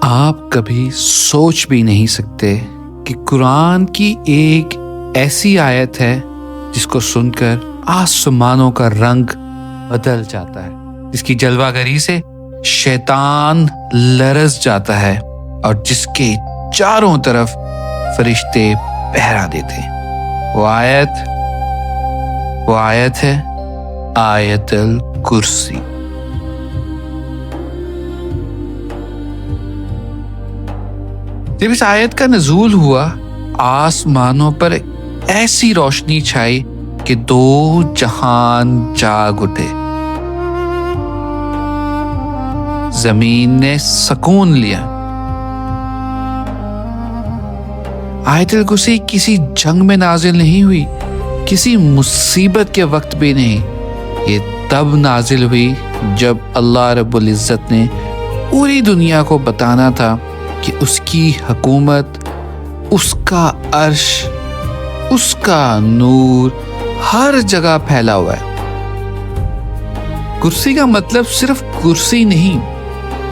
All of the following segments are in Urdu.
آپ کبھی سوچ بھی نہیں سکتے کہ قرآن کی ایک ایسی آیت ہے جس کو سن کر آسمانوں کا رنگ بدل جاتا ہے، جس کی جلوہ گری سے شیطان لرز جاتا ہے اور جس کے چاروں طرف فرشتے پہرا دیتے ہیں۔ وہ آیت ہے آیت الکرسی۔ جب اس آیت کا نزول ہوا، آسمانوں پر ایسی روشنی چھائی کہ دو جہان جاگ اٹھے، زمین نے سکون لیا۔ آیت الکرسی کسی جنگ میں نازل نہیں ہوئی، کسی مصیبت کے وقت بھی نہیں، یہ تب نازل ہوئی جب اللہ رب العزت نے پوری دنیا کو بتانا تھا کہ اس کی حکومت، اس کا عرش، اس کا نور ہر جگہ پھیلا ہوا ہے۔ کرسی کا مطلب صرف کرسی نہیں،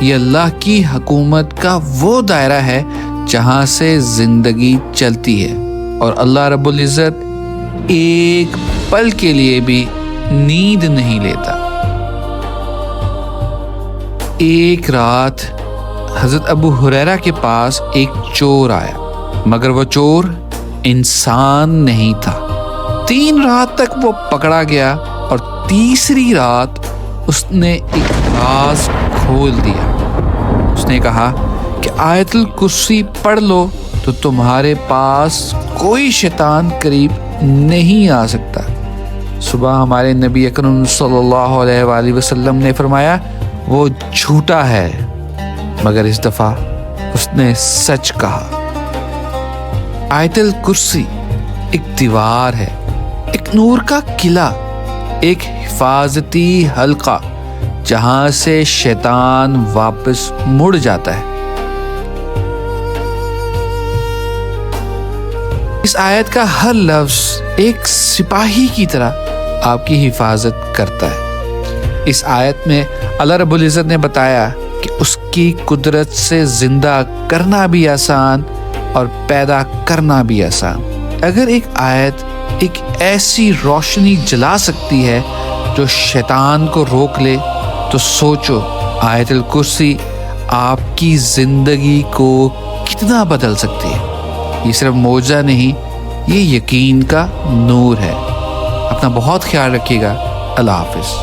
یہ اللہ کی حکومت کا وہ دائرہ ہے جہاں سے زندگی چلتی ہے، اور اللہ رب العزت ایک پل کے لیے بھی نیند نہیں لیتا۔ ایک رات حضرت ابو ہریرہ کے پاس ایک چور آیا، مگر وہ چور انسان نہیں تھا۔ 3 رات تک وہ پکڑا گیا اور تیسری رات اس نے ایک راز کھول دیا۔ اس نے کہا کہ آیت الکرسی پڑھ لو تو تمہارے پاس کوئی شیطان قریب نہیں آ سکتا۔ صبح ہمارے نبی اکرم صلی اللہ علیہ وآلہ وسلم نے فرمایا وہ جھوٹا ہے، مگر اس دفعہ اس نے سچ کہا۔ آیت الکرسی ایک دیوار ہے، ایک نور کا قلعہ، ایک حفاظتی حلقہ جہاں سے شیطان واپس مڑ جاتا ہے۔ اس آیت کا ہر لفظ ایک سپاہی کی طرح آپ کی حفاظت کرتا ہے۔ اس آیت میں اللہ رب العزت نے بتایا کہ اس کی قدرت سے زندہ کرنا بھی آسان اور پیدا کرنا بھی آسان۔ اگر ایک آیت ایک ایسی روشنی جلا سکتی ہے جو شیطان کو روک لے، تو سوچو آیت الکرسی آپ کی زندگی کو کتنا بدل سکتی ہے۔ یہ صرف معجزہ نہیں، یہ یقین کا نور ہے۔ اپنا بہت خیال رکھیے گا۔ اللہ حافظ۔